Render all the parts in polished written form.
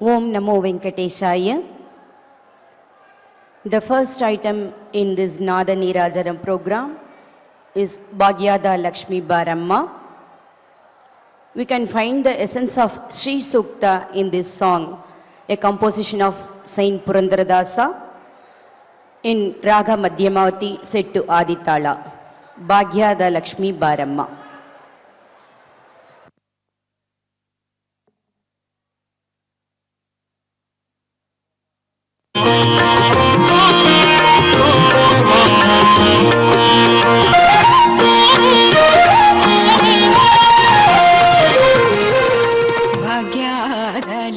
Om Namo Venkateshaya. The first item in this Nada Neerajaram program is Bhagyada Lakshmi Baramma. We can find the essence of Sri Sukta in this song, a composition of Saint Purandaradasa in Raga Madhyamavati set to Aditala. Bhagyada Lakshmi Baramma.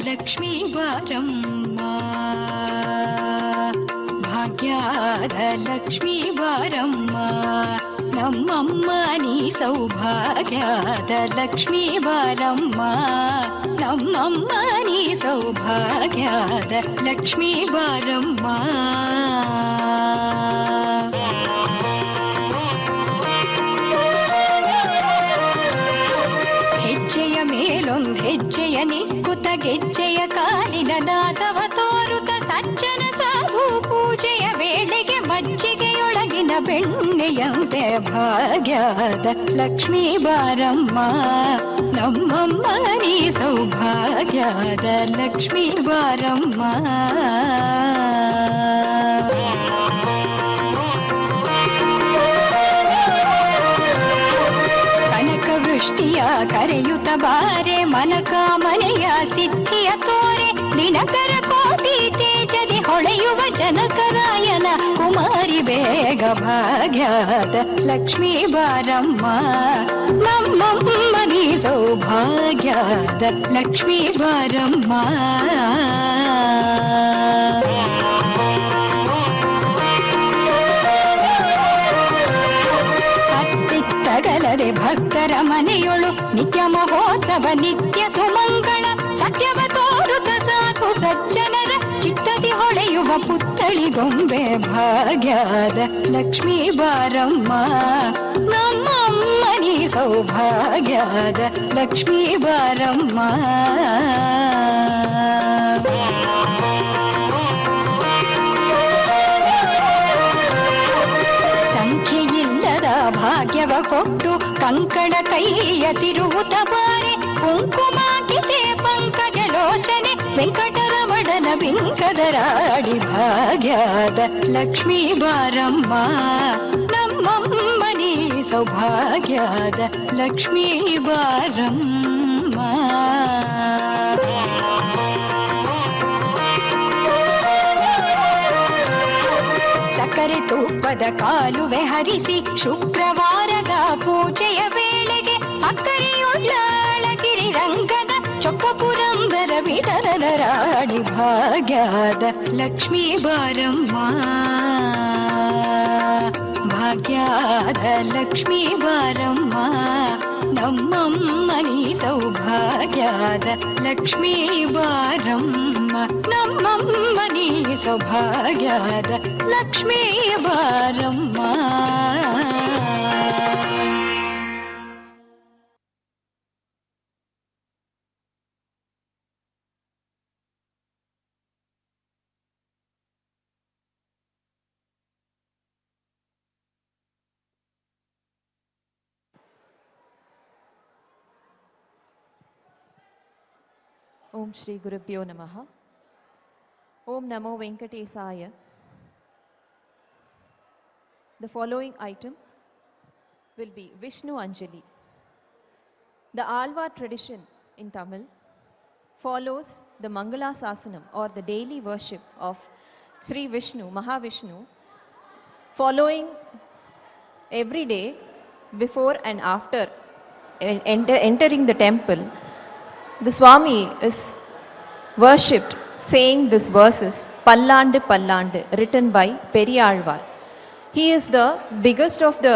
Lakshmi ಬಾರಮ್ಮ ಭಾಗ್ಯದ ಲಕ್ಷ್ಮೀ ಬಾರಮ್ಮ ನಮ್ಮಮ್ಮ ನೀ ಸೌಭಾಗ್ಯದ ಲಕ್ಷ್ಮೀ ಬಾರಮ್ಮ ನಮ್ಮಮ್ಮ ನೀ ಸೌಭಾಗ್ಯದ ಲಕ್ಷ್ಮೀ ಬಾರಮ್ಮ ಹೆಜ್ಜೆಯ ಮೇಲೊಂದು ಹೆಜ್ಜೆಯ ನಿಕ್ಕುತ ಗೆಜ್ಜೆಯ ಕಾಲಿನ ನಾದವ ತೋರುತ ಸಜ್ಜನ ಸಾಧು ಪೂಜೆಯ ವೇಳೆಗೆ ಮಜ್ಜಿಗೆಯೊಳಗಿನ ಬೆಣ್ಣೆಯಂತೆ ಭಾಗ್ಯದ ಲಕ್ಷ್ಮೀ ಬಾರಮ್ಮ ನಮ್ಮಮ್ಮ ನೀ ಸೌಭಾಗ್ಯದ ಲಕ್ಷ್ಮೀ ಬಾರಮ್ಮ ವೃಷ್ಟಿಯ ಕರೆಯುತ್ತ ಬಾರೆ ಮನಕಾಮನೆಯ ಸಿದ್ಧಿಯ ತೋರೆ ದಿನಕರ ಕೋಟಿ ತೇಜದಿ ಹೊಳೆಯುವ ಜನಕರಾಯನ ಕುಮಾರಿ ಬೇಗ ಭಾಗ್ಯದ ಲಕ್ಷ್ಮೀ ಬಾರಮ್ಮ ನಮ್ಮಮ್ಮ ನೀ ಸೌಭಾಗ್ಯದ ಲಕ್ಷ್ಮೀ ಬಾರಮ್ಮ ತಗಲದೆ ಭಕ್ತರ ಮನೆಯೊಳು ನಿತ್ಯ ಮಹೋತ್ಸವ ನಿತ್ಯ ಸುಮಂಗಳ ಸತ್ಯವ ತೋರುತ ಸಾಕು ಸಜ್ಜನರ ಚಿತ್ತದಿ ಹೊಳೆಯುವ ಪುತ್ತಳಿ ಗೊಂಬೆ ಭಾಗ್ಯದ ಲಕ್ಷ್ಮೀ ಬಾರಮ್ಮ ನಮ್ಮಮ್ಮ ನೀ ಸೌಭಾಗ್ಯದ ಲಕ್ಷ್ಮೀ ಬಾರಮ್ಮ ಭಾಗ್ಯವ ಕೊಟ್ಟು ಕಂಕಣ ಕೈಯ ತಿರುವುತ ಬಾರೆ ಕುಂಕುಮಾಕಿತೆ ಪಂಕಜ ಲೋಚನೆ ವೆಂಕಟರಮಣನ ಬಿಂಕದರಾಡಿ ಭಾಗ್ಯದ ಲಕ್ಷ್ಮೀ ಬಾರಮ್ಮ ನಮ್ಮಮ್ಮ ನೀ ಸೌಭಾಗ್ಯದ ಲಕ್ಷ್ಮೀ ಬಾರಮ್ಮ ಸಕ್ಕರೆ ತುಪ್ಪದ ಕಾಲುವೆ ಹರಿಸಿ ಶುಕ್ರವಾರದ ಪೂಜೆಯ ವೇಳೆಗೆ ಅಕ್ಕರೆಯುಳ್ಳ ಅಳಗಿರಿ ರಂಗದ ಚೊಕ್ಕ ಪುರಂದರ ವಿಠಲನ ರಾಣಿ ಭಾಗ್ಯದ ಲಕ್ಷ್ಮೀ ಬಾರಮ್ಮ ಭಾಗ್ಯದ ಲಕ್ಷ್ಮೀ ಬಾರಮ್ಮ ನಮ್ಮಮ್ಮ ನೀ ಸೌಭಾಗ್ಯದ ಲಕ್ಷ್ಮೀ ಬಾರಮ್ಮ ನಮ್ಮಮ್ಮ ನೀ ಸೌಭಾಗ್ಯದ ಲಕ್ಷ್ಮೀ ಬಾರಮ್ಮ Om Shri Gurubhyo Namaha. Om Namo Venkatesaya. The following item will be Vishnu Anjali. The Alva tradition in Tamil follows the Mangala Sasanam or the daily worship of Sri Vishnu, Mahavishnu, following every day before and after entering the temple. The Swami is worshipped saying these verses, Pallandu Pallandu, written by Periyalvar. He is the biggest of the,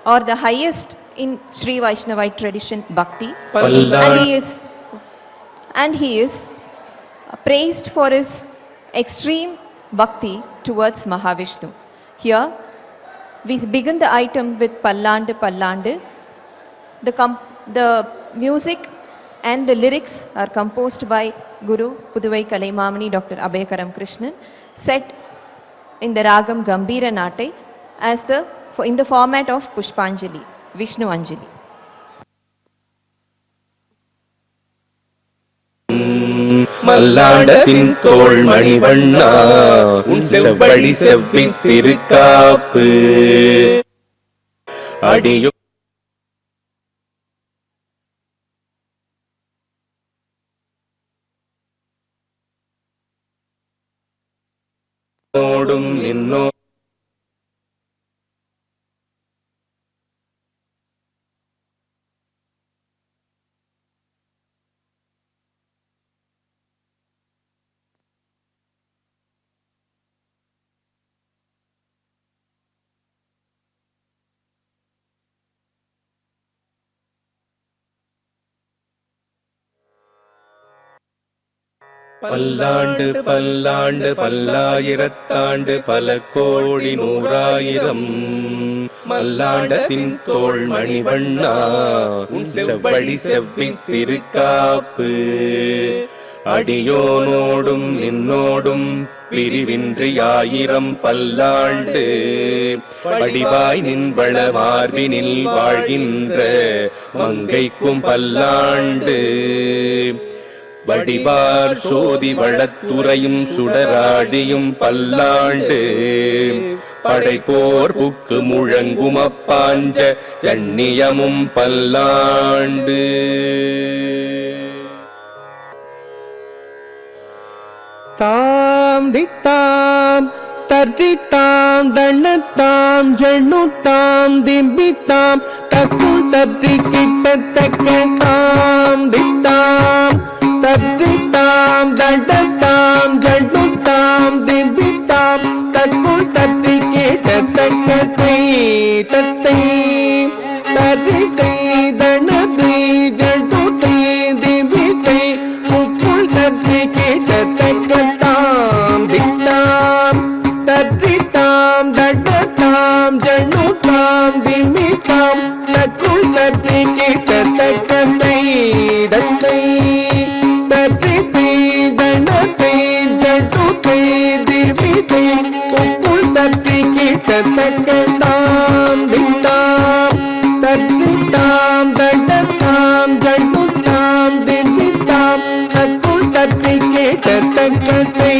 or the highest in Sri Vaishnavite tradition, Bhakti. And he is praised for his extreme Bhakti towards Mahavishnu. Here, we begin the item with Pallandu Pallandu. The music and the lyrics are composed by Guru Puduvai Kalaimamani Dr. Abhayakaram Krishnan, set in the Ragam Gambira Nate in the format of Pushpanjali, Vishnu Anjali. மல்லாண்டத்தின் தோள் மணிவண்ணா உன் செவ்வடி செவ்வி திருக்காப்பு அடியோ ஓடும் என்னோ பல்லாண்டு பல்லாண்டு பல்லாயிரத்தாண்டு பல கோடி நூறாயிரம் மல்லாண்டத்தின் தோள் மணிவண்ணா உன் செவ்வடி செவ்வி திருக்காப்பு அடியோனோடும் நின்னோடும் பிரிவின்றி ஆயிரம் பல்லாண்டு படிவாய் நின்பள மார்பினில் வாழ்கின்ற மங்கைக்கும் பல்லாண்டு வடிவார் சோதி வளத்துறையும் சுடராடியும் பல்லாண்டு படைப்போர் புக்கு முழங்கும் அப்பாஞ்ச எண்ணியமும் பல்லாண்டு தாம் தித்தாம் தற்றித்தாம் தண்ணத்தாம் ஜண்ணுத்தாம் திம்பித்தாம் தக்கும் தற்றி கிட்டத்தக்க தாம் தித்தாம் தற்றித்தாம் தண்டத்தாம் ஜண்ணுத்தாம் திம்பித்தாம் தக்கும் தற்றி கிட்டத்தக்க தத்தை தரித்தை தனத்தை ஜண்ணுத்தை திம்பித்தை முக்குள் தற்றி கிட்டத்தக்க தாம் தித்தாம் தற்றித்தாம் தண்டத்தாம் ஜண்ணுத்தாம் திம்பித்தாம் தக்கும் தற்றி கிட்டத்தக்க தத்தை தரித்தை தனத்தை ஜட்டுத்தை திர்வித்தை உப்புள் தற்றி கிட்டத்தக்க தாம் தித்தாம் தரித்தாம் தண்டத்தாம் ஜட்டுத்தாம் திர்வித்தாம் தக்குள் தற்றி கிட்டத்தக்க தத்தை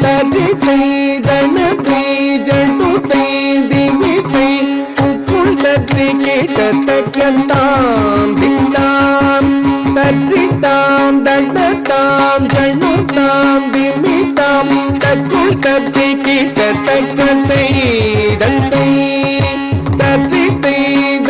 தரித்தை தனத்தை ஜட்டுத்தை திர்வித்தை உப்புள் தற்றி கிட்டத்தக்க தாம் தித்தாம் தரித்தாம் தண்டத்தாம் ஜண்ணுத்தாம் திமித்தாம் தக்குள் தற்றி கிட்டத்தக்க தத்தை தரித்தை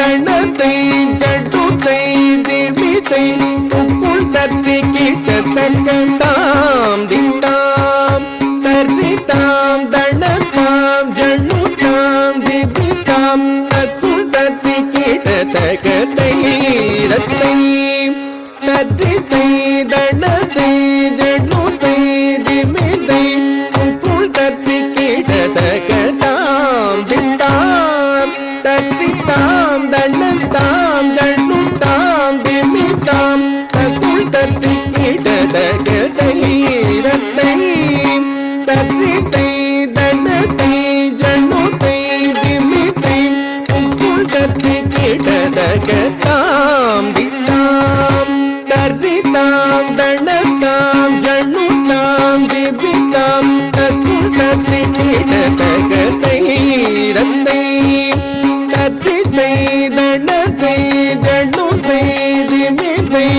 தண்டத்தை ஜட்டுத்தை திமித்தை உப்புள் தற்றி கிட்டத்தக்க தாம் தித்தாம் தரித்தாம் தண்டத்தாம் ஜண்ணுத்தாம் திமித்தாம் தக்குள் தற்றி கிட்டத்தக்க தத்தை தரித்தை தண்டத்தை ஜண்ணுத்தை திமித்தை உப்புள் தற்றி கிட்டத்தக்க தாம் தித்தாம் தரித்தாம் தண்டத்தாம் ஜண்ணுத்தாம் திமித்தாம் தக்குள் தற்றி கிட்டத்தக்க தத்தை தரித்தை தண்டத்தை ஜண்ணுத்தை திமித்தை உப்புள் தற்றி கிட்டத்தக்க தாம் தித்தாம் தரித்தாம் தண்டத்தாம் ஜண்ணுத்தாம் திமித்தாம் தக்குள் தற்றி கிட்டத்தக்க தத்தை தரித்தை தண்டத்தை ஜண்ணுத்தை திமித்தை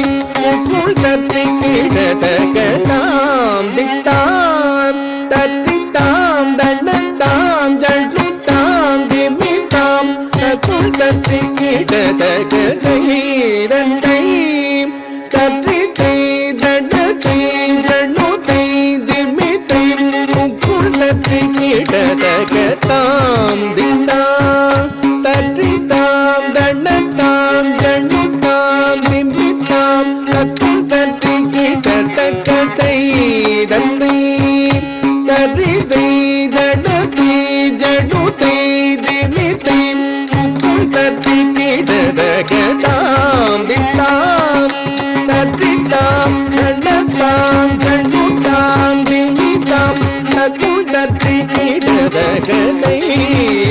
உப்புள் தற்றி கிட்டத்தக்க தாம் தித்தாம் தரித்தாம் தண்டத்தாம் ஜண்ணுத்தாம் திமித்தாம் தக்குள் தற்றி கிட்டத்தக்க தத்தை தரித்தை தண்டத்தை ஜண்ணுத்தை திமித்தை உப்புள் தற்றி கிட்டத்தக்க தாம் தித்தாம் தரித்தாம் தண்டத்தாம் ஜண்ணுத்தாம் திமித்தாம் தக்குள் தற்றி கிட்டத்தக்க தத்தை தரித்தை தண்டத்தை ஜண்ணுத்தை திமித்தை உப்புள் தற்றி கிட்டத்தக்க தாம் தித்தாம் கிடதகதை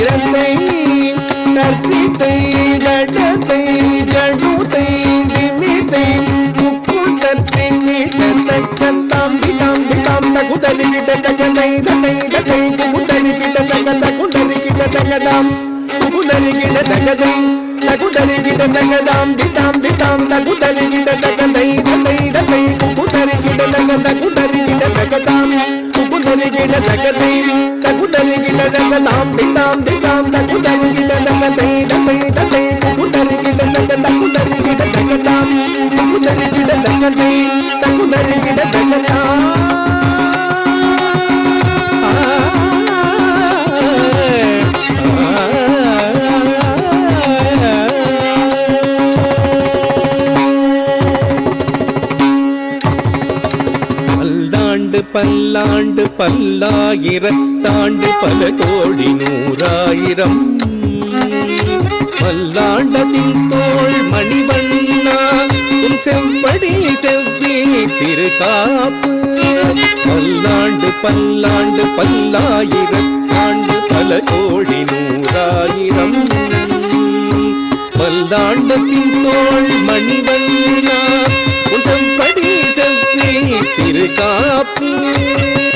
ரத்தை தர்த்தித்தை ஜடத்தை ஜடுத்தை திமித்தை முக்குள் தத்தை கிடதகதாம் திதாம் திதாம் தகுதலி கிடதகதை ததை ததை குகுதலி கிடதகத குண்டலி கிடதகதாம் குகுதலி கிடதகதை தகுதலி கிடதகதாம் திதாம் திதாம் தகுதலி கிடதகதை ததை ததை குகுதலி கிடதகத குண்டலி கிடதகதாம் குகுதலி கிடதகதை தகுதலி கிடதகதாம் திதாம் திதாம் தகுதலி கிடதகதை ததை ததை குகுதலி கிடதகத குண்டலி கிடதகதாம் குகுதலி கிடதகதை தகுதலி கிடதகதாம் பல்லாண்டு பல்லாயிரத்தாண்டு பல கோடி நூறாயிரம் பல்லாண்டத்தின் தோள் மணிவண்ணா உன் செவ்வடி செவ்வி திருகாப்பு பல்லாண்டு பல்லாண்டு பல்லாயிரத்தாண்டு பல கோடி நூறாயிரம் பல்லாண்டத்தின் தோள் மணிவண்ணா உன் செவ்வடி செவ்வி திருகாப்பு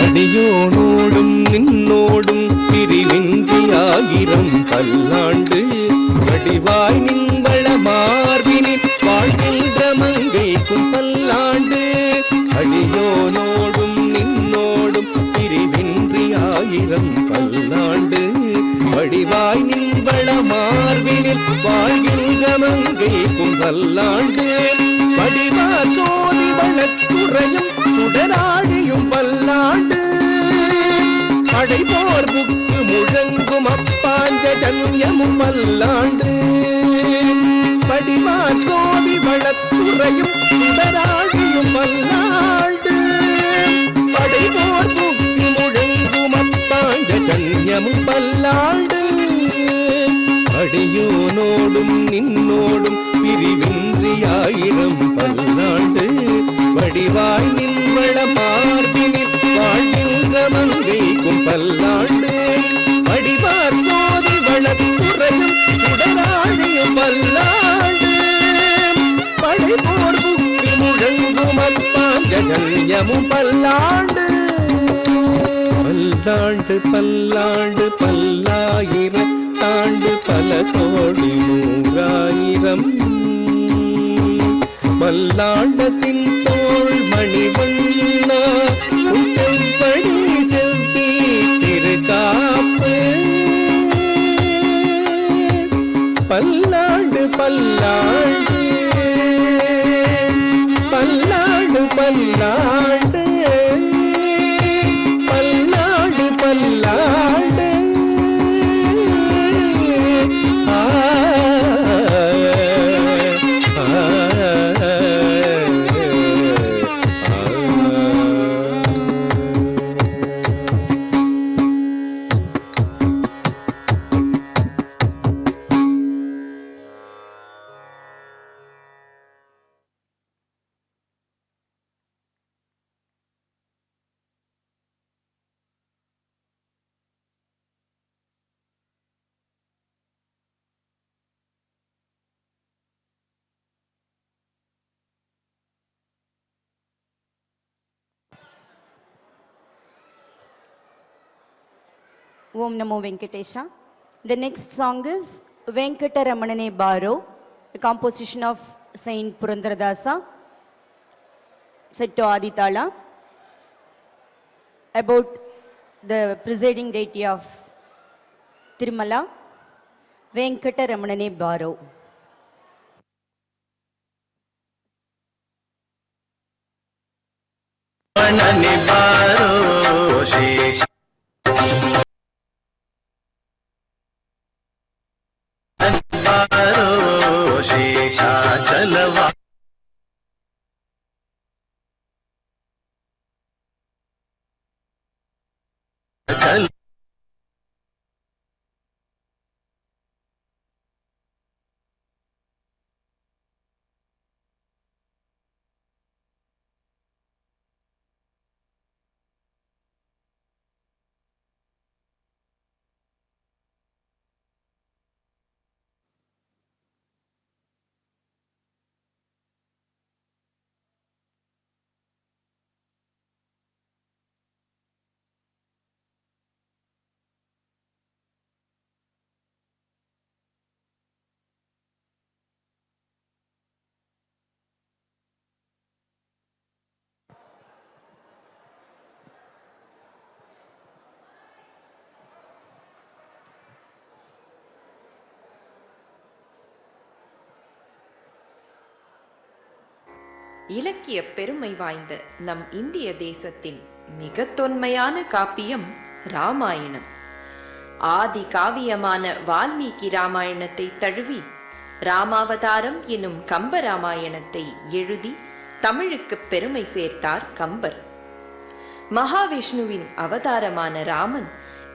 அடியோனோடும் நின்னோடும் பிரிவின்றி ஆயிரம் பல்லாண்டு வடிவாய் நின்வள மார்பினில் வாழ்கின்ற மங்கைக்கும் பல்லாண்டு அடியோனோடும் நின்னோடும் பிரிவின்றி ஆயிரம் பல்லாண்டு வடிவாய் நின்வள மார்பினில் வாழ்கின்ற மங்கைக்கும் பல்லாண்டு வடிவா சோதி வளத்துறையும் சுடராழியும் பல்லாண்டு படைபோர் புக்கு முழங்கும் அப்பாஞ்ச ஜன்யமும் பல்லாண்டு படிவா சோதி வளத்துறையும் சுடராழியும் பல்லாண்டு படைபோர் புக்கு முழங்கும் அப்பாஞ்ச ஜன்யமும் பல்லாண்டு அடியோனோடும் நின்னோடும் பிரிவின்றி ஆயிரம் பல்லாண்டு வடிவாய் நின்வள மார்பினில் வாழ்கின்ற மங்கைக்கும் பல்லாண்டு வடிவார் சோதி வளத்துறையும் சுடராழியும் பல்லாண்டு படைபோர் புக்கு முழங்கும் அப்பாஞ்சல்யமும் பல்லாண்டு பல்லாண்டு பல்லாண்டு பல்லாயிரத்தாண்டு பல கோடி நூறாயிரம் பல்லாண்டத்தின் தோள் மணிவண்ணா உன் செவ்வடி செவ்வி திருகாப்பு பல்லாண்டு பல்லாண்டு பல்லாண்டு பல்லாண்டு பல்லாண்டு பல்லாண்டு Om Namo Venkatesha. The next song is Venkataramanane Baro, a composition of Saint Purandaradasa, set to Aditala, about the presiding deity of Tirumala, Venkataramanane Baro. शेषाचलवा चल இலக்கிய பெருமை வாய்ந்த நம் இந்திய தேசத்தின் மிக தொன்மையான காப்பியம் ராமாயணம். ஆதி காவியமான வால்மீகி ராமாயணத்தை தழுவி ராமாவதாரம் எனும் கம்பராமாயணத்தை எழுதி தமிழுக்கு பெருமை சேர்த்தார் கம்பர். மகாவிஷ்ணுவின் அவதாரமான ராமன்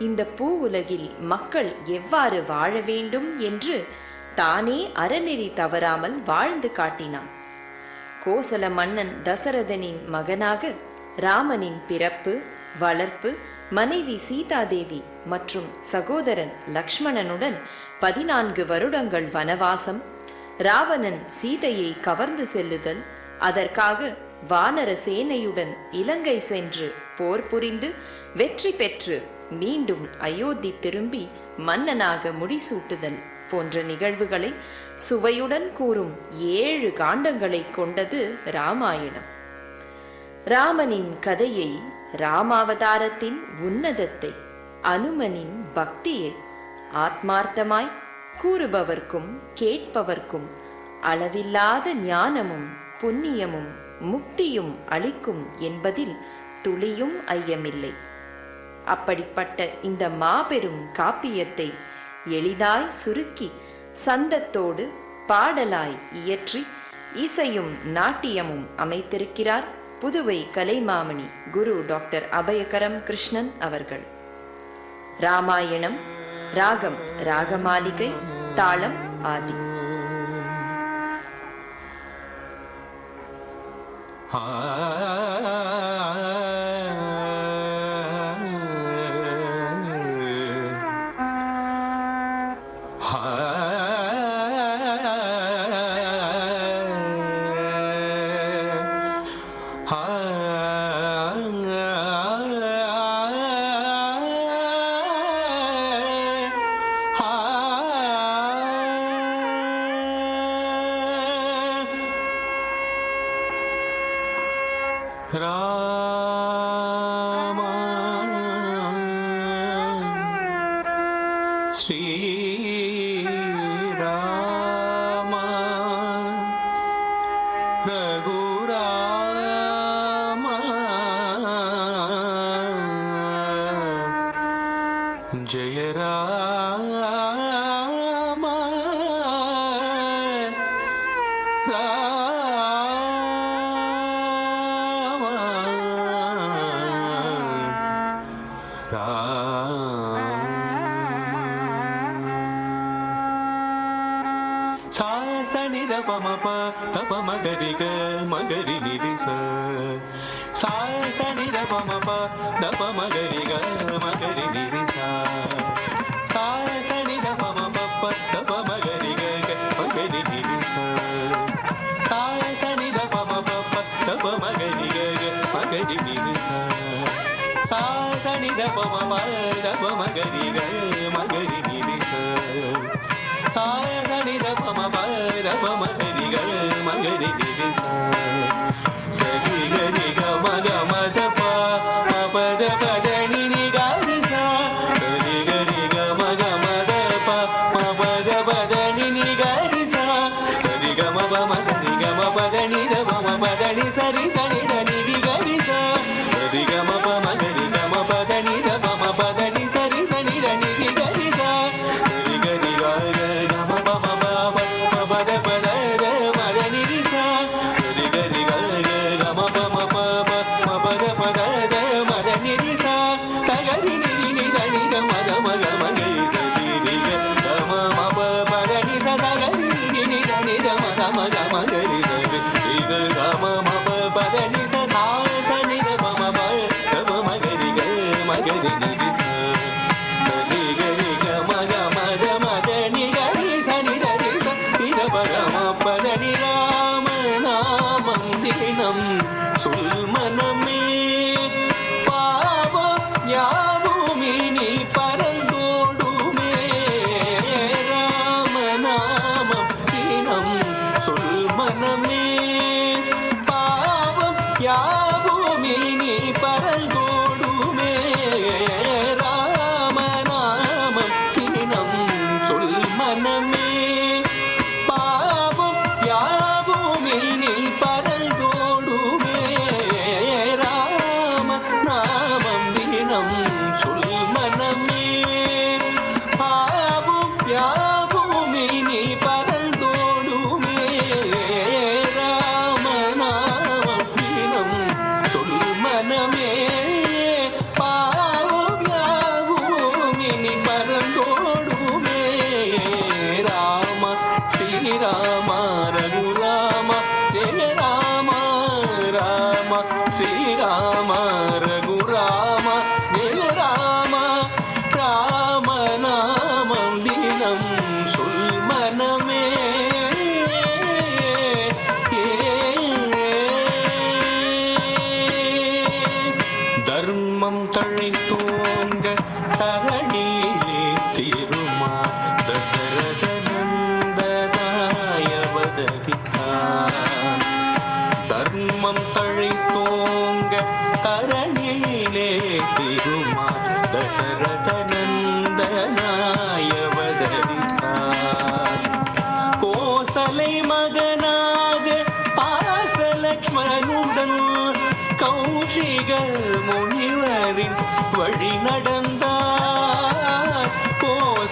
இந்த பூ உலகில் மக்கள் எவ்வாறு வாழ வேண்டும் என்று தானே அறநெறி தவறாமல் வாழ்ந்து காட்டினான். கோசல மன்னன் தசரதனின் மகனாக ராமனின் பிறப்பு, வளர்ப்பு, மனைவி சீதாதேவி மற்றும் சகோதரன் லக்ஷ்மணனுடன் 14 வருடங்கள் வனவாசம், ராவணன் சீதையை கவர்ந்து செல்லுதல், அதற்காக வானர சேனையுடன் இலங்கை சென்று போர் புரிந்து வெற்றி பெற்று மீண்டும் அயோத்தி திரும்பி மன்னனாக முடிசூட்டுதல் போன்ற நிகழ்வுகளை சுவையுடன் கூறும் 7 காண்டங்களை கொண்டது ராமாயணம். ராமனின் கதையை, ராமாவதாரத்தின் உன்னதத்தை, அனுமனின் பக்தியை ஆத்மார்த்தமாய் கூறுபவர்க்கும் கேட்பவர்க்கும் அளவில்லாத ஞானமும் புண்ணியமும் முக்தியும் அளிக்கும் என்பதில் துளியும் ஐயமில்லை. அப்படிப்பட்ட இந்த மாபெரும் காப்பியத்தை எளிதாய் சுருக்கி சந்தத்தோடு பாடலாய் இயற்றி இசையும் நாட்டியமும் அமைத்திருக்கிறார் புதுவை கலைமாமணி குரு டாக்டர் அபயகரம் கிருஷ்ணன் அவர்கள். ராமாயணம், ராகம் ராகமாலிகை, தாளம் ஆதி. ராமா ஸ்ரீ ராமா ரகுராமா ஜெய ராமா சாசனி தபமப தபமகரிக மகரி நிரிச சாசனி தபமப தபமகரிக மகரி நிரிச சாசனி தபமப தபமகரிக மகரி நிரிச சாசனி தபமப தபமகரிக மகரி நிரிச சாசனி தபமப தபமகரிக மகரி நிரிச சாயகனி தபமப தபமகரிக மகரி நிரிச சரி கரி கம கம தப மபத பதனி நிகாரிச சரி கரி கம கம தப மபத பதனி நிகாரிச சரி கம பம கரி கம பதனி தபம பதனி சரி சரி தனி நிகாரிச சரி கம பம கரி கம பதனி தபம பதனி சரி சரி தனி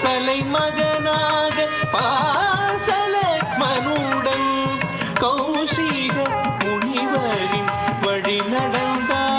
கோசலை மகனாக பாசலக்ஷ்மனுடன் கௌஷிக முனிவரின் வழி நடந்தார்.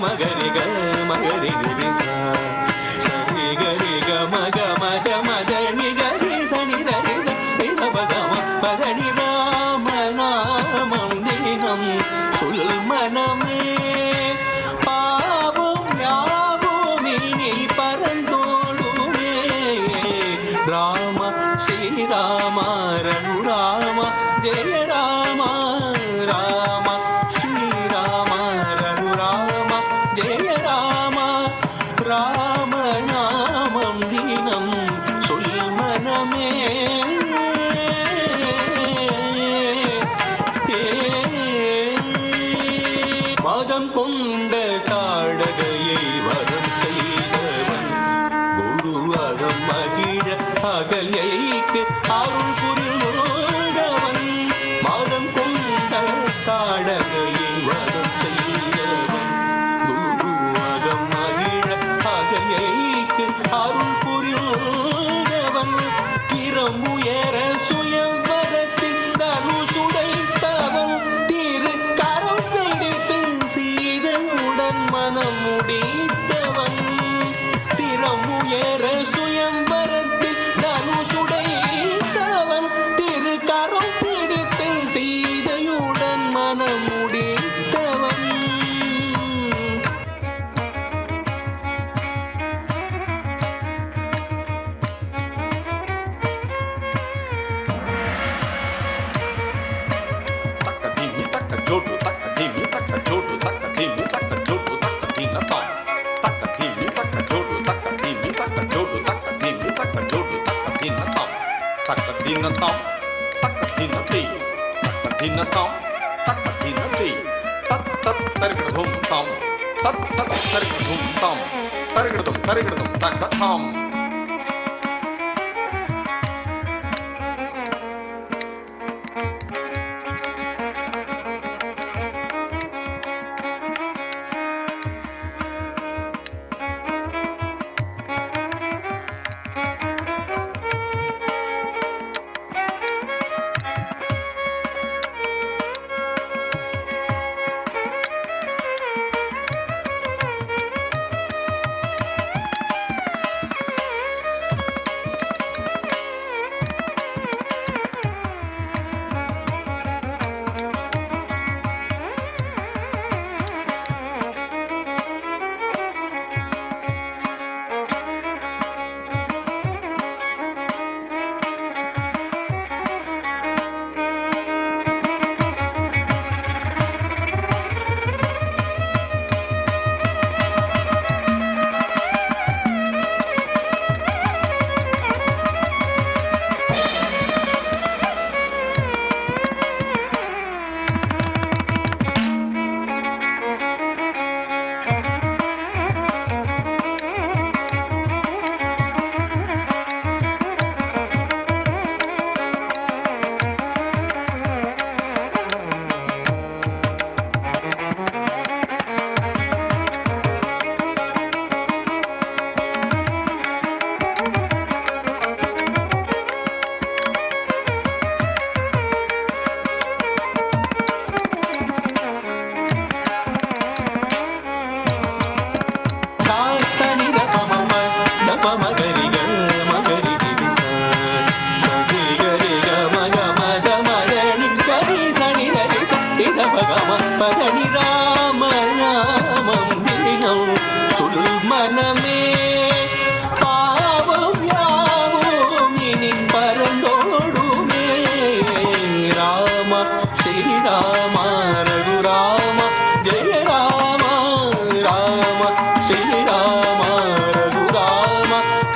மகரி க மகரி நிரி சரி கரி க மக மக மதனி கரி சனி தரி சனி பகம பதனி ராம நாமம் தினம் சொல் மனமே பாவம் யாவும் இனி பரந்தோடுமே ராம ஸ்ரீராம ரகுராம ஜெய ராம ராம ஸ்ரீராம ரகுராம ஜெய ராம ராம நாமம் தினம் சொல் மனமே மதம் கொண்ட தாடகையை வரம் செய்தவன் குருவகம் மகிழ அகலைக்கு அருள் புரிந்தவன் மதம் கொண்ட தாடகையை வரம் செய்தவன் குருவகம் மகிழ அகலைக்கு அருள் புரிந்தவன் திறமுயர சுயம்பரத்தில் தனுசுடைத்தவன் திரு கரம் பிடித்து சீதையுடன் மனம் முடித்தவன் திறமுயர சுயம்பரத்தில் தனுசுடைத்தவன் திரு கரம் பிடித்து சீதையுடன் மனம் முடித்தவன்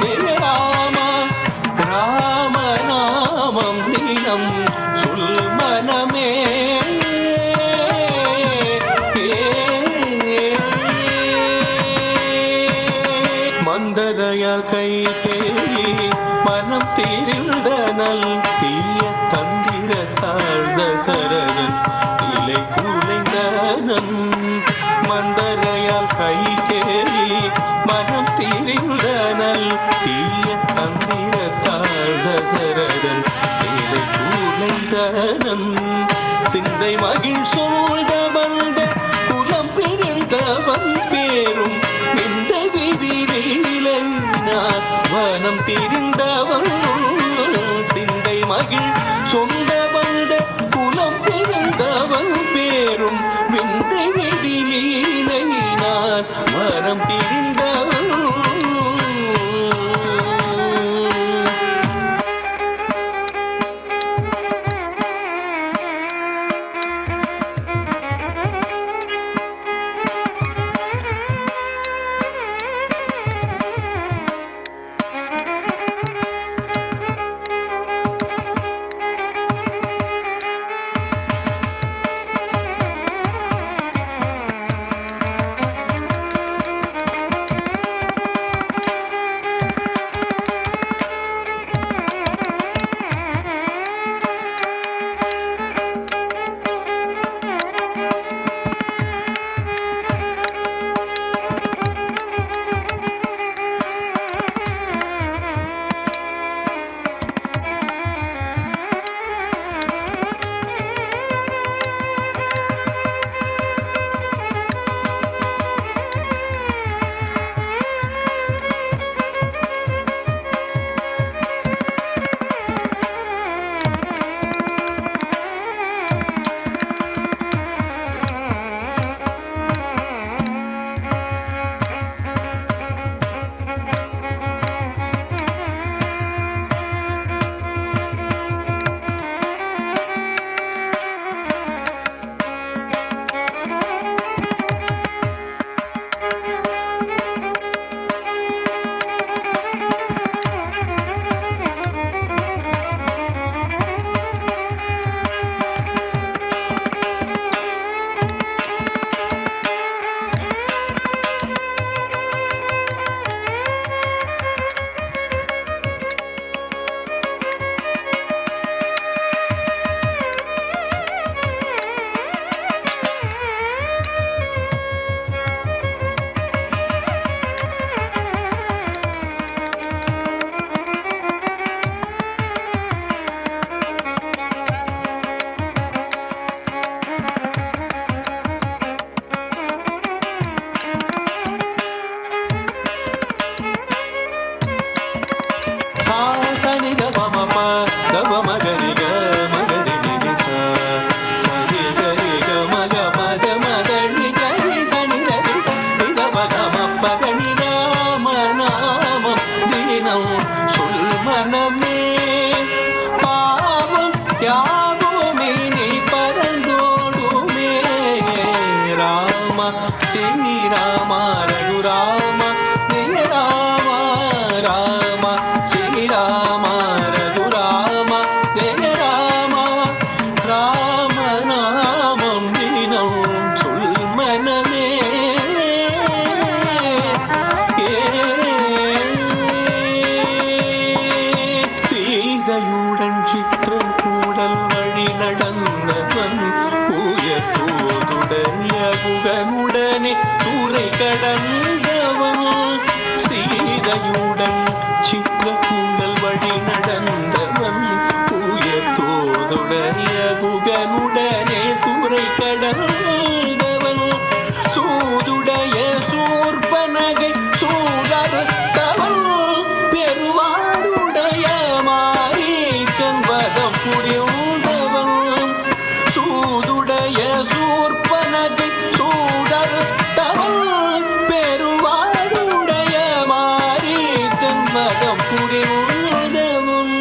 ஜெய ராமா ராமநாமம் தினம் சொல் மனமே மந்தரையால் கை கேலி மனம் தீரில்தனல் தீய தந்திரத்தாள் தசரதன் இலை குலைந்தனன் மந்தரையால் கை கேலி மனம் தீரில்தனல் தீய தந்திரத்தாள் தசரதன் இலை குலைந்தனன் சிந்தை மகிழ் சூழ்ந்த வந்த குலம் பிரிந்தவன் பேரும் இந்த விதிரீலனார் வனம் திரிந்தவன் சிந்தை மகிழ் சொந்த வந்த குலம் பிரிந்தவன் பேரும் விந்தை விதிலீலையினார் வனம் திரிந்தவன் ஸ்ரீராமா ரகுராமா ஜெய ராமா ராமா ஸ்ரீராமா ரகுராமா ஜெய ராமா ராம நாமம் தினம் சொல் மனமே சீதையுடன் சித்திரம் கூடல் வழி நடந்தவன் உயர்த்தோதுடைய குகனுடனே துறை கடந்தவன் சீதையுடன் சித்திரக்கூடல் வழி நடந்தவன் உயர்த்தோதுடைய குகனுடனே துறை கடந்தவன் சூதுடைய சூர்பனகை சூழறுத்தவன் பெருவாருடைய மாரீச்சன் வதம் புரிந்தவன் சூதுடைய சூர்பனகை சூழறுத்தவன் பெருவாருடைய மாரீச்சன் வதம் புரிந்தவன்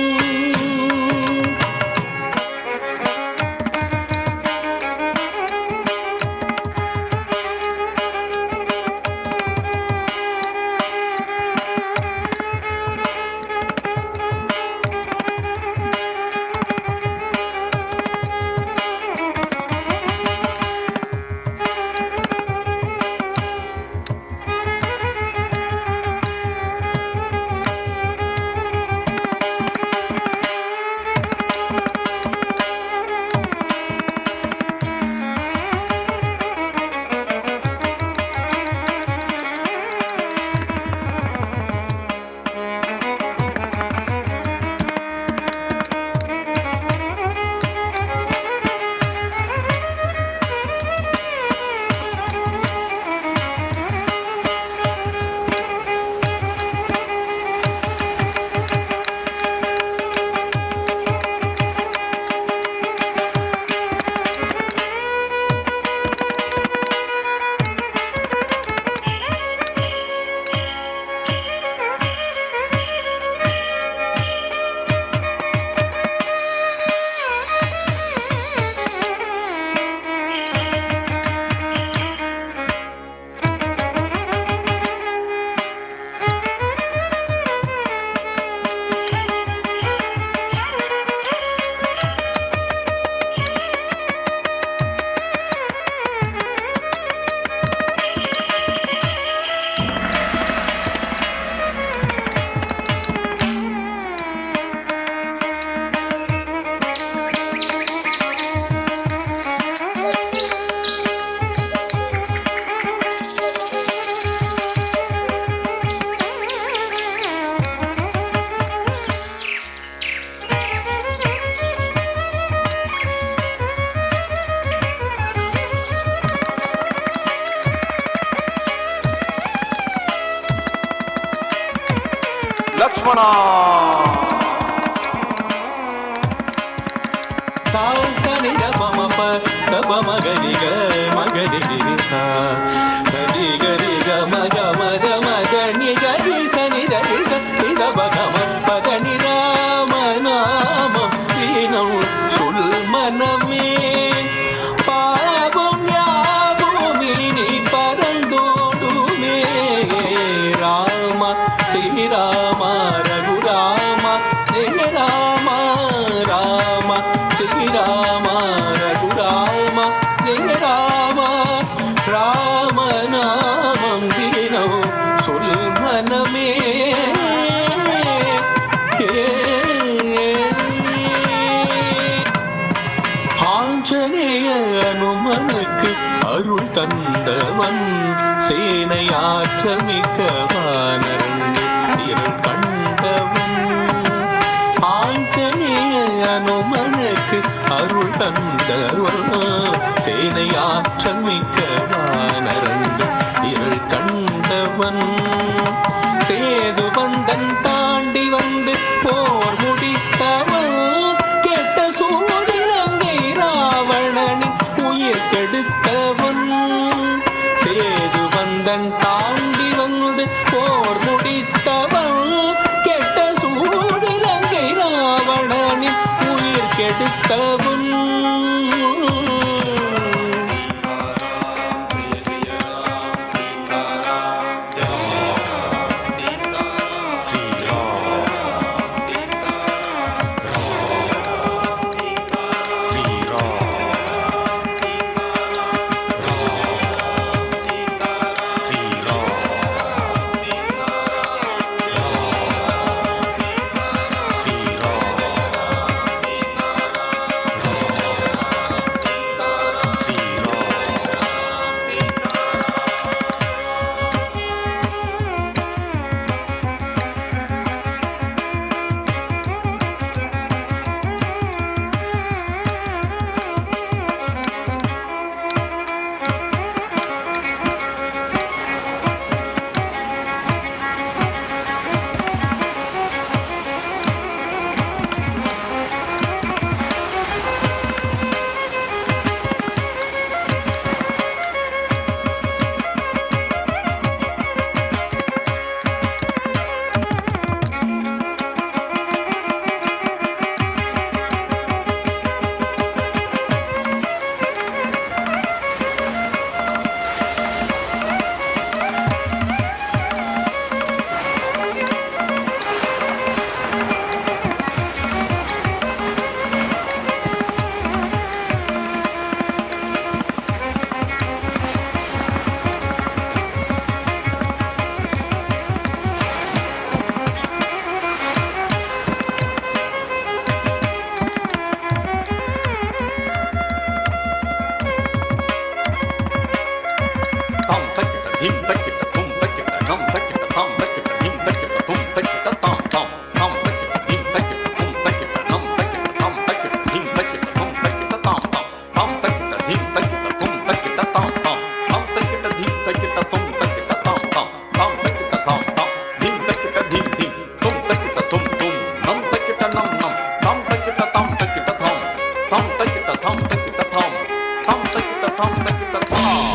லக்ஷ்மணா. சனித மமப தப மகரிக மகரிக சரி கரிக மக மத மத நிகரி சனித சனித பகம பதனி ராம நாமம் தீனம் சொல் மனமே பாவம் யாவும் இனி பரந்தோடுமே. ராம ஸ்ரீராம ரகுராம ஜெய ராம ராம ஸ்ரீராம ரகுராம ஜெய ராம ராம நாமம் தினம் சொல் மனமே. ஆஞ்சநேய அனுமனுக்கு அருள் தந்தவன் சேனையாற்றல் மிக்க வானரங்கள் கண்டவன். ஆஞ்சநேய அனுமனுக்கு அருள் தந்தவன் சேனையாற்றல் மிக்க வானரங்கள் கண்டவன். சேது பந்தன் தாண்டி வந்து போர் முடித்தவன் கெட்ட சூரியங்கை ராவணனின் உயிர் கெடுத்தவன். சேது பந்தன் தாண்டி வந்து போர் முடித்தவன் கெட்ட சூரியங்கை ராவணனின் உயிர் கெடுத்தவன்.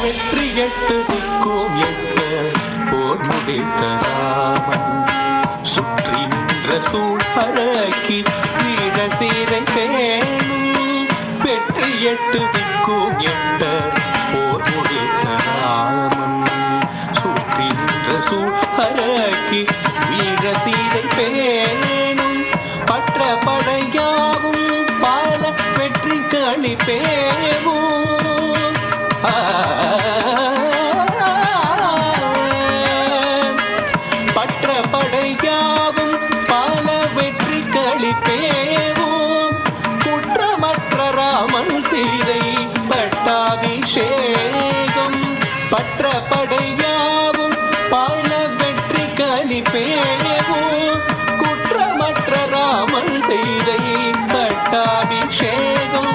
வெற்றி எட்டு திக்கும் என்ற போர் முடித்த ராமன் சுற்றி நின்ற சூழ்பழக்கி வீர சீரை பேணும். வெற்றி எட்டு திக்கும் என்ற போர் முடித்த ராமன் சுற்றி நின்ற சூழ்பழக்கி வீர சீரை பேணும். பற்ற படையாவும் பால வெற்றி களிப்பேவும். பற்ற படையாவும் பல வெற்றி களிப்பேவும். குற்றமற்ற ராமன் சீதை பட்டாபிஷேகம். பற்ற படையாவும் பல வெற்றி களிப்பேவும். குற்றமற்ற ராமன் சீதை பட்டாபிஷேகம்.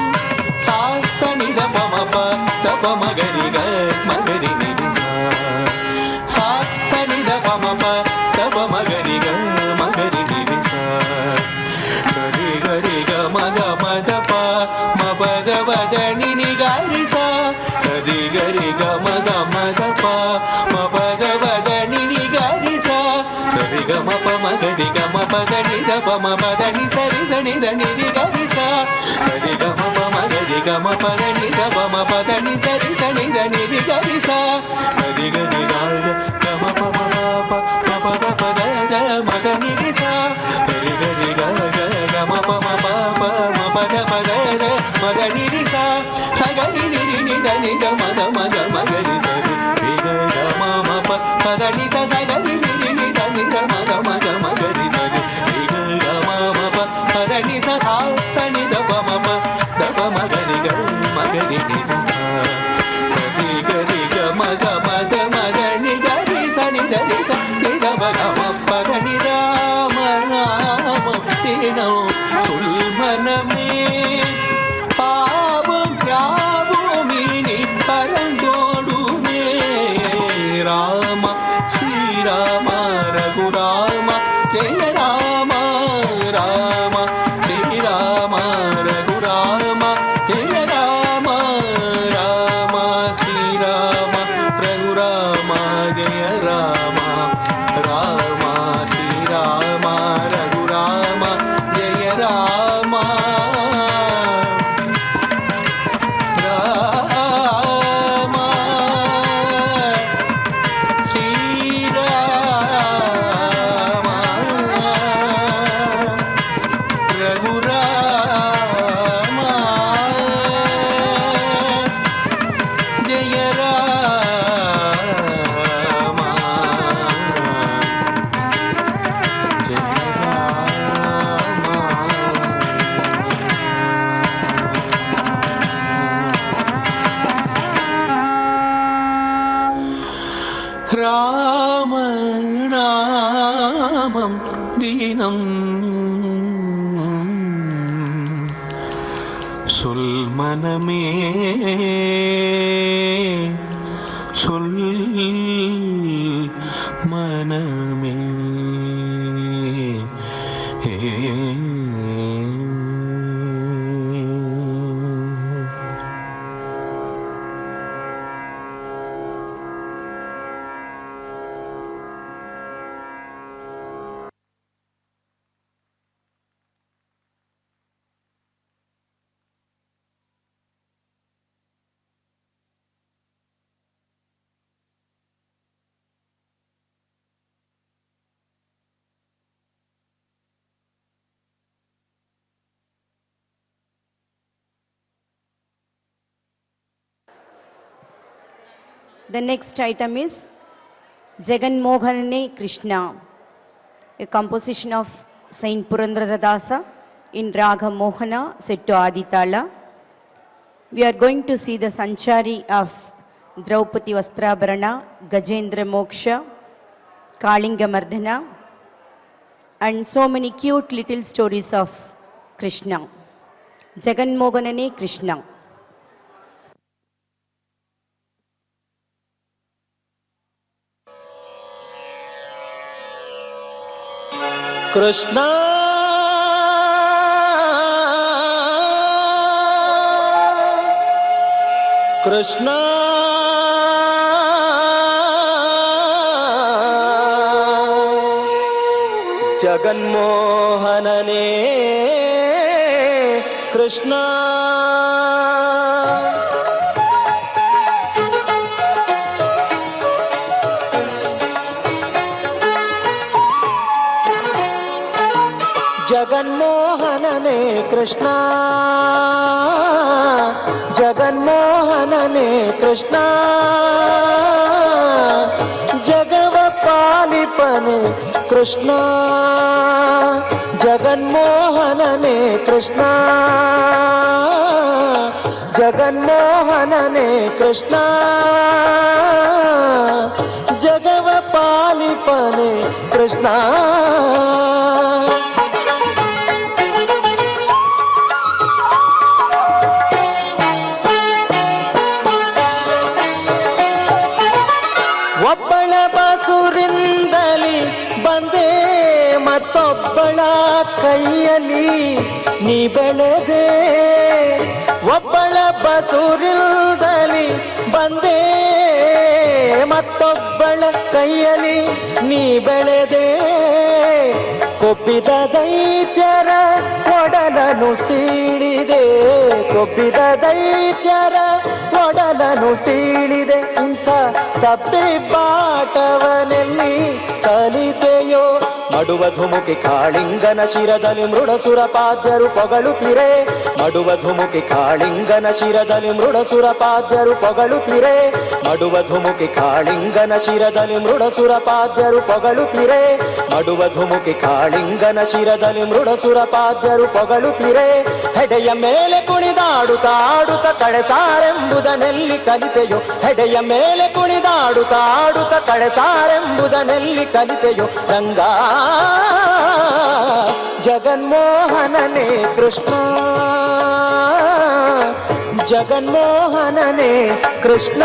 ప మగరి గమ పదని ద పమ పదని సరి దని దని రి గరి సా సరి గమ ప మగరి గమ పదని ద పమ పదని సరి దని దని రి గరి సా సరి గరి గ గమ ప మ ప ప ప ప ద ద మగని రి సా సరి గరి గ గమ ప మ ప ప మ ప ద ప ద ద మగని రి సా సగరి ని రి ని దని గ మ ద మ గ మగరి సరి రి గ గమ మ ప పదని స సగరి ని రి ని దని గ మ గ మ గ మగరి సరి రి గ గమ మ ప పదని స సా స ని ద ప మ ప ద ప మగరి గ మగరి ని ద సా సరి గరి గ మ గ మ ద మ ద ని గ రి స ని ద రి స ని ద మ గ మ ప ద ని రామ రామ தினோ சொல்மனமே பாவம் யாவும் இனி பரந்தோடுமே ராம ஸ்ரீராம ரகுராம ஜெய ராம ராம ஸ்ரீராம ரகுராம ஜெய ராம ராம ஸ்ரீராம ரகுராம ஜெய ராம ராம ஸ்ரீராம ரகுராம ஜெய ராம ராம ஸ்ரீராம ரகுராம ஜெய ராம ஜெய ராம நாமம் தீனம் சொல் மனமே சொல் மனமே The next item is Jagan Mohanane Krishna, a composition of Saint Purandaradasa in Raga Mohana set to Aditala. We are going to see the Sanchari of Draupadi Vastrabharana, Gajendra Moksha, Kalinga Mardana, and so many cute little stories of Krishna. Jagan Mohanane Krishna. Krishna Krishna जगन्मोहनने Krishna जगन्मोहनने Krishna जगन्मोहनने Krishna जगव पालिपने Krishna जगन्मोहनने Krishna जगन्मोहनने Krishna जगव पालिपने Krishna ಒಬ್ಬಳ ಬಸುರಿಂದಲಿ ಬಂದೆ ಮತ್ತೊಬ್ಬಳ ಕೈಯಲ್ಲಿ ನೀ ಬೆಳೆದೆ ಒಬ್ಬಳ ಬಸುರಿಂದಲಿ ಬಂದೆ ಮತ್ತೊಬ್ಬಳ ಕೈಯಲ್ಲಿ ನೀ ಬೆಳೆದೆ ಕೊಬ್ಬಿದ ದೈತ್ಯರ ಒಡಲನು ಸೀಳಿದೆ ಕೊಬ್ಬಿದ ದೈತ್ಯರ ಒಡಲನು ಸೀಳಿದೆ ಇಂಥ ತಬ್ಬಿಬ್ಬಾಟವನೆಲ್ಲಿ ಕಲಿತೆಯೋ ಮಡುವ ಧುಮುಕಿ ಕಾಳಿಂಗನ ಶಿರದಲ್ಲಿ ಮೃಡಸುರಪಾದ್ಯರು ಪೊಗಳುತ್ತಿರೆ ಮಡುವ ಧುಮುಕಿ ಕಾಳಿಂಗನ ಶಿರದಲ್ಲಿ ಮೃಡಸುರಪಾದ್ಯರು ಪೊಗಳುತ್ತಿರೆ ಮಡುವ ಧುಮುಕಿ ಕಾಳಿಂಗನ ಶಿರದಲ್ಲಿ ಮೃಡಸುರಪಾದ್ಯರು ಪೊಗಳುತ್ತಿರೆ ಮಡುವ ಧುಮುಕಿ ಕಾಳಿಂಗನ ಶಿರದಲ್ಲಿ ಮೃಡಸುರಪಾದ್ಯರು ಪೊಗಳುತ್ತಿರೆ ಹೆಡೆಯ ಮೇಲೆ ಕುಣಿದಾಡುತ್ತಾ ಆಡುತ್ತ ಕಳೆಸಾರೆಂಬುದನೆಲ್ಲಿ ಕಲಿತೆಯೋ ಹೆಡೆಯ ಮೇಲೆ ಕುಣಿದಾಡುತ್ತಾ ಆಡುತ್ತ ಕಳೆಸಾರೆಂಬುದನೆಲ್ಲಿ ಕಲಿತೆಯೋ ರಂಗ ಜಗನ್ಮೋಹನನೇ ಕೃಷ್ಣ ಜಗನ್ಮೋಹನನೇ ಕೃಷ್ಣ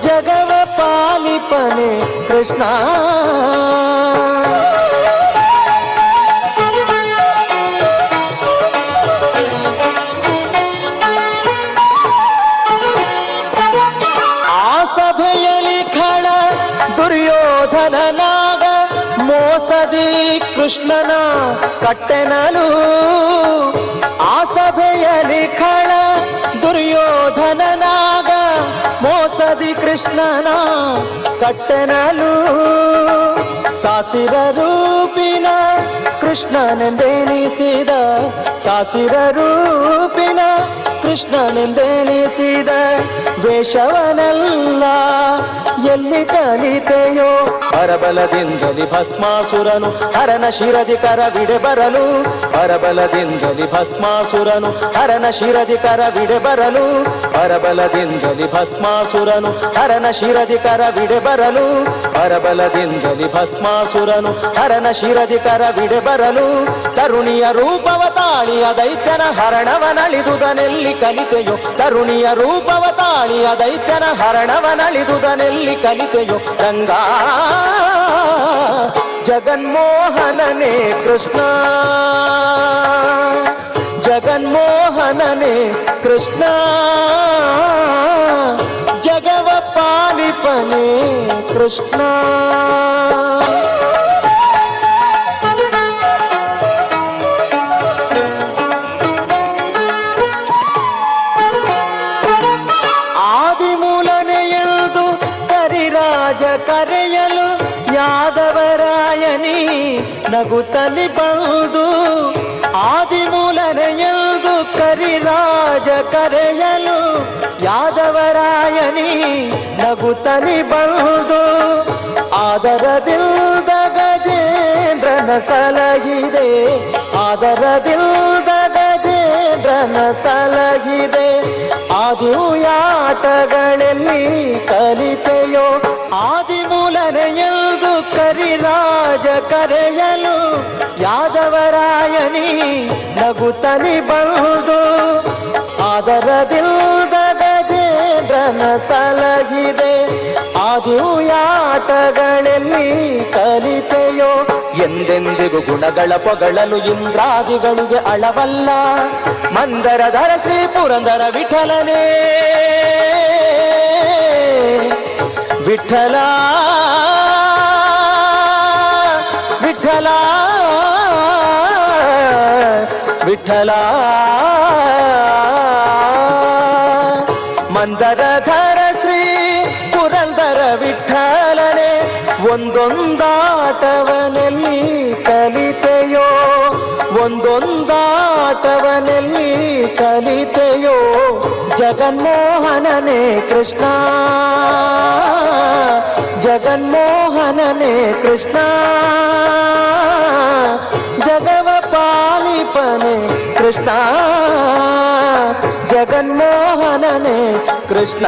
ಜಗವ ಪಾಲಿಪನೆ ಕೃಷ್ಣ ಆ ಸಭೆಯಲ್ಲಿ ಖಳ ದುರ್ಯೋಧನನಾಗ ಮೋಸದಿ ಕೃಷ್ಣನ ಕಟ್ಟೆನಲು ಆ ಸಭೆಯಲ್ಲಿ ಖಳ ದುರ್ಯೋಧನನಾಗ ಮೋಸದಿ ಕೃಷ್ಣನ ಕಟ್ಟೆನಲು ಸಾಸಿರ ರೂಪಿನ ಕೃಷ್ಣನೆಂದೆಣಿಸಿದ ಸಾಸಿರ ರೂಪಿನ ಕೃಷ್ಣನೆಂದೆಣಿಸಿದ ವೇಷವನೆಲ್ಲ ಎಲ್ಲಿ ಕಲಿತೆಯೋ ಹರಬಲದಿಂದಲಿ ಭಸ್ಮಾಸುರನು ಹರನ ಶಿರದಿ ಕರವಿಡೆ ಬರಲು ಹರಬಲದಿಂದಲಿ ಭಸ್ಮಾಸುರನು ಹರನ ಶಿರದಿ ಕರವಿಡೆ ಬರಲು ಹರಬಲದಿಂದಲಿ ಭಸ್ಮಾಸುರನು ಹರನ ಶಿರದಿ ಕರವಿಡೆ ಬರಲು ಹರಬಲದಿಂದಲಿ ಭಸ್ಮಾಸುರನು ಹರನ ಶಿರದಿ ಕರವಿಡೆ ಬರಲು ತರುಣಿಯ ರೂಪವ ತಾಳಿಯ ದೈತ್ಯನ ಹರಣವನಳಿದುದನೆಲ್ಲಿ ಕಲಿತೆಯೋ ತರುಣಿಯ ರೂಪವ ತಾಳಿಯ ದೈತ್ಯನ ಹರಣವನಳಿದುದನೆಲ್ಲಿ ಕಲಿತೆಯೋ ರಂಗಾ ಜಗನ್ಮೋಹನನೇ ಕೃಷ್ಣ ಜಗನ್ಮೋಹನನೇ ಕೃಷ್ಣ ಜಗವ ಪಾಲಿಪನೇ ಕೃಷ್ಣ ಆದಿಮೂಲನೆಯದು ಕರಿರಾಜ ಕರೆಯಲು ಯಾದವರಾಯನಿ ನಗುತ್ತಲಿ ಬಂದು ಆದಿಮೂಲನೆಯದು ಕರಿರಾಜ ಕರೆಯಲು ಯಾದವರಾಯನಿ ನಗುತ್ತಲಿ ಬಂದು ಆದರದಿಲ್ದ ಗಜೇಂದ್ರನ ಸಲಗಿದೆ ಆದರದಿಲ್ದ ಗಜೇಂದ್ರನ ಸಲಗಿದೆ ಆದಿಯಾಟಗಳಲ್ಲಿ ಕಲಿತೆಯೋ ಆದಿಮೂಲನೆಯದು ಕರಿರಾಜ ಕರೆಯಲು ಯಾದವರಾಯನಿ ನಗುತ್ತಲಿ ಬಂದು ಆದರದಿಲ್ದ ಗಜೇಂದ್ರನ ಸಲಗಿದೆ ಆದಿಯಾಟಗಳಲ್ಲಿ ಕಲಿತೆಯೋ ಎಂದೆಂದಿಗೂ ಗುಣಗಳ ಪೊಗಳಲು ಇಂದ್ರಾದಿಗಳಿಗೆ ಅಳವಲ್ಲ ಮಂದರಧರ ಶ್ರೀ ಪುರಂದರ ವಿಠಲನೇ ವಿಠಲ ವಿಠಲ ವಿಠಲ ಮಂದರಧರ ಶ್ರೀ ಪುರಂದರ ವಿಠಲನೆ ಒಂದೊಂದಾಟವನೆಲ್ಲಿ ಕಲಿತೆಯೋ ಒಂದೊಂದಾಟವನೆಲ್ಲಿ ಕಲಿತೆಯೋ ಜಗನ್ಮೋಹನನೇ ಕೃಷ್ಣ ಜಗನ್ಮೋಹನನೇ ಕೃಷ್ಣ ಜಗವ ಪಾಲಿಪನೆ ಕೃಷ್ಣ ಜಗನ್ಮೋಹನನೇ ಕೃಷ್ಣ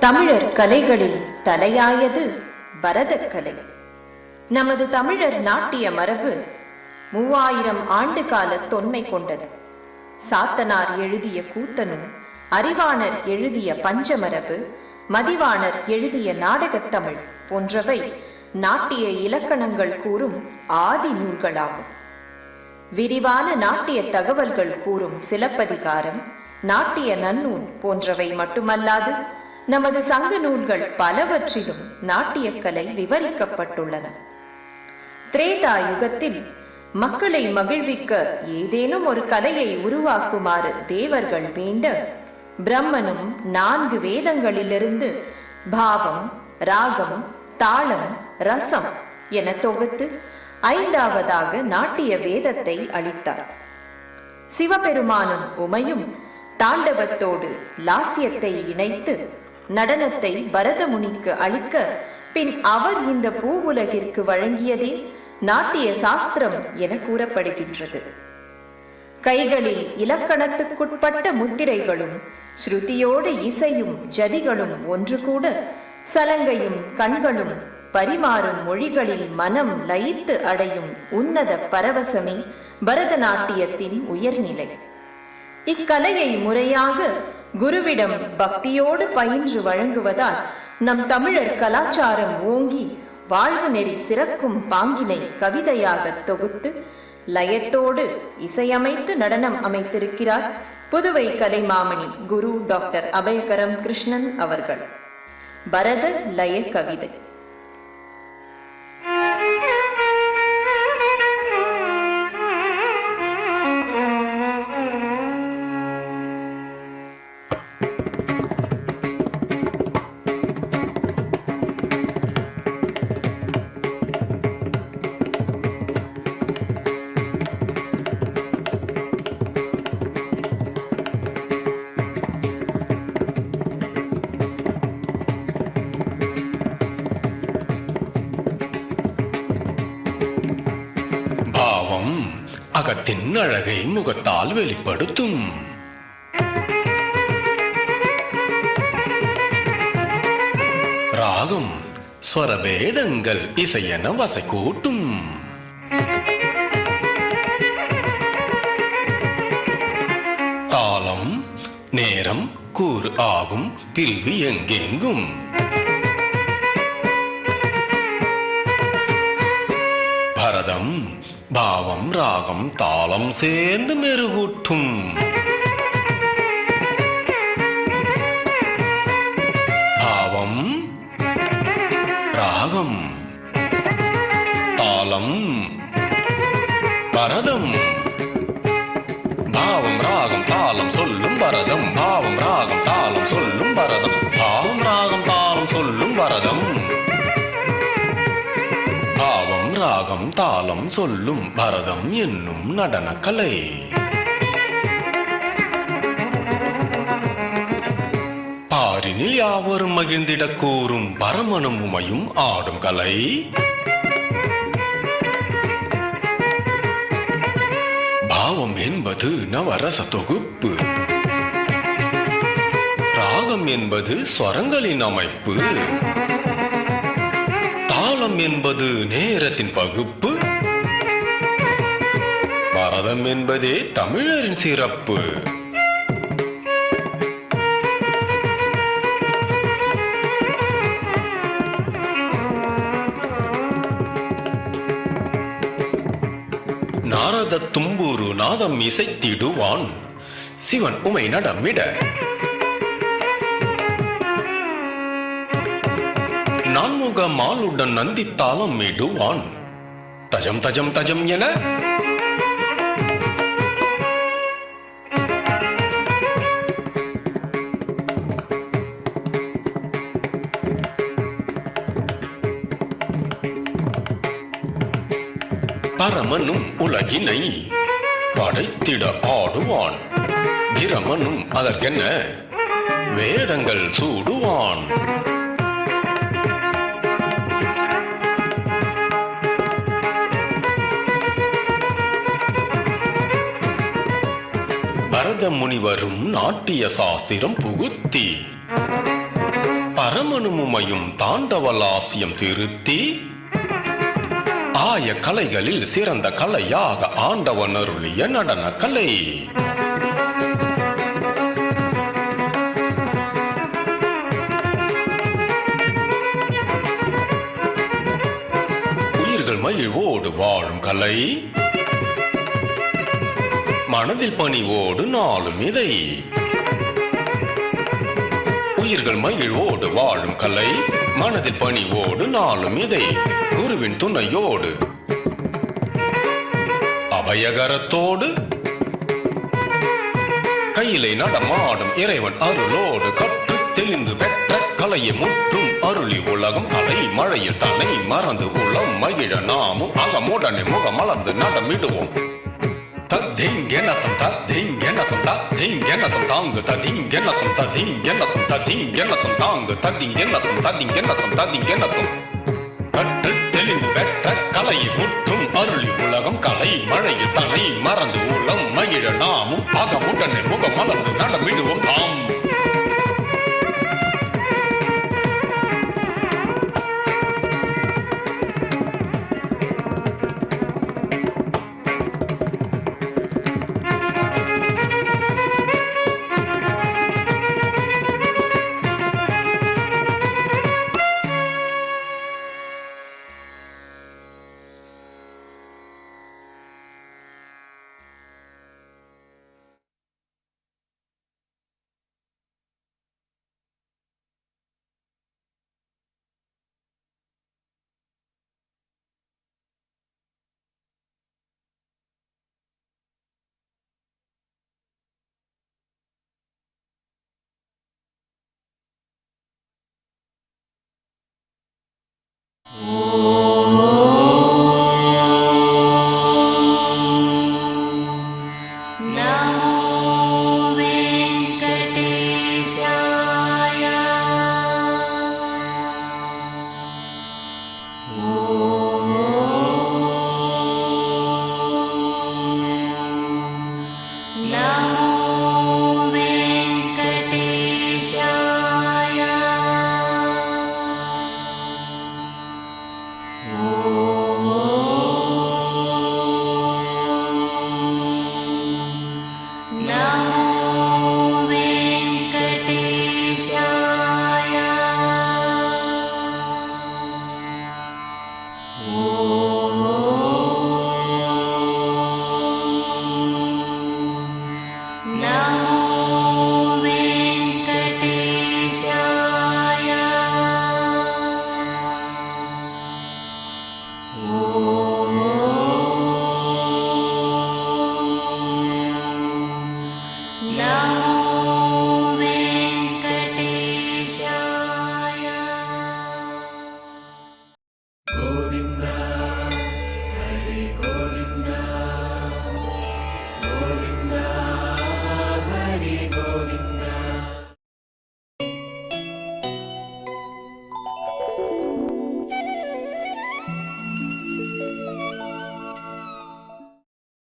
தமிழர் கலைகளில் தலையாயது பரதக்கலை. நமது தமிழர் நாட்டிய மரபு 3000 ஆண்டு கால தொன்மை கொண்டது. சாத்தனார் எழுதிய கூத்தனும், அறிவாணர் எழுதிய பஞ்சமரபு, மதிவாணர் எழுதிய நாடகத்தமிழ் போன்றவை நாட்டிய இலக்கணங்கள் கூறும் ஆதி நூல்களாகும். விரிவான நாட்டிய தகவல்கள் கூறும் சிலப்பதிகாரம், நாட்டிய நன்னூல் போன்றவை மட்டுமல்லாது நமது சங்க நூல்கள் பலவற்றிலும் நாட்டியக்கலை விவரிக்கப்பட்டுள்ளன. திரேதா யுகத்தில் மக்களை மகிழ்விக்க ஏதேனும் ஒரு கலையை உருவாக்குமாறு தேவர்கள் வேண்ட, பிரம்மனும் 4 வேதங்களிலிருந்து பாவம், ராகம், தாளம், ரசம் என தொகுத்து 5வதாக நாட்டிய வேதத்தை அளித்தார். சிவபெருமானும் உமையும் தாண்டவத்தோடு லாஸ்யத்தை இணைத்து நடனத்தை பரதமுனிக்கு அளிக்க, பின் அவர் இந்த பூவுலகிற்கு வழங்கியதே நாட்டிய சாஸ்திரம் என கூறப்படுகின்றது. கைகளில் இலக்கணத்துக்குட்பட்ட முத்திரைகளும், ஸ்ருதியோடு இசையும் ஜதிகளும் ஒன்று கூட, சலங்கையும் கண்களும் பரிமாறும் மொழிகளில் மனம் லயித்து அடையும் உன்னத பரவசமே பரதநாட்டியத்தின் உயர்நிலை. இக்கலையை முறையாக குருவிடம் பக்தியோடு பயின்று வழங்குவதால் நம் தமிழர் கலாச்சாரம் ஓங்கி வாழ்வு நெறி சிறக்கும் பாங்கினை கவிதையாக தொகுத்து லயத்தோடு இசையமைத்து நடனம் அமைத்திருக்கிறார் புதுவை கலைமாமணி குரு டாக்டர் அபயகரம் கிருஷ்ணன் அவர்கள். பரத லய கவிதை. அகத்தின் அழகை முகத்தால் வெளிப்படுத்தும். ராகம் ஸ்வரபேதங்கள் இசையென வசை கூட்டும். தாளம் நேரம் கூறு ஆகும் பில்வி எங்கெங்கும். பரதம் பாவம் ராகம் தாளம் சேர்ந்து மெருகூட்டும். பாவம் ராகம் தாளம் பரதம். பாவம் ராகம் தாளம் சொல்லும் பரதம். பாவம் ராகம் தாளம் சொல்லும் பரதம். பாவம் ராகம் தாளம் சொல்லும் பரதம். பாவம் ராகம் தாளம் சொல்லும் பரதம் என்னும் நடனக்கலை. பாரினில் யாவரும் மகிழ்ந்திடக் கூறும் பரமனும் உமையும் ஆடும் கலை. பாவம் என்பது நவரச தொகுப்பு. ராகம் என்பது ஸ்வரங்களின் அமைப்பு. தாளம் என்பது நேரத்தின் பகுப்பு. பரதம் என்பதே தமிழரின் சிறப்பு. நாரத தும்பூரு நாதம் இசைத்திடுவான். சிவன் உமை நடமிட நான்முக மாலுடன் நந்தித்தாளம் இடுவான். தஜம் தஜம் தஜம் என பரமனும் உலகினை படைத்திட ஆடுவான். பிரமனும் அதற்கென்ன வேதங்கள் சூடுவான். பரத முனிவரும் நாட்டிய சாஸ்திரம் புகுத்தி பரமனும் உமையும் தாண்டவலாசியம் திருத்தி ஆய கலைகளில் சிறந்த கலையாக ஆண்டவன் அருளிய நடன கலை. உயிர்கள் மகிழ்வோடு வாழும் கலை, மனதில் பணிவோடு நாளும் இதை. உயிர்கள் மகிழ்வோடு வாழும் கலை, மனதில் பணிவோடு நாளும் இதை. குருவின் துணையோடு அபயகரத்தோடு கையிலை நடமாடும் இறைவன் அருளோடு கற்று தெளிந்து பெற்ற கலையை முற்றும் அருளி உலகம் கலை மழையில் தன்னை மறந்து உளம் மகிழ நாமும் அகமுடனே முகமலர்ந்து நடமிடுவோம். தத்திங்கெனத்தம் தத்திங்கெனத்தம் தத்திங்கெனத்தம் தாங்கு தத்திங்கெனத்தம் தத்திங்கெனத்தம் தத்திங்கெனத்தம் தாங்கு தத்திங்கெனத்தம் தத்திங்கெனத்தம் தத்திங்கெனத்தம். கற்று தெளிந்து பெற்ற கலையை முற்றும் அருளி உலகம் கலை மழையில் தன்னை மறந்து உளம் மகிழ நாமும் அகமுடனே முகமலர்ந்து நடமிடுவோம். ஆம்.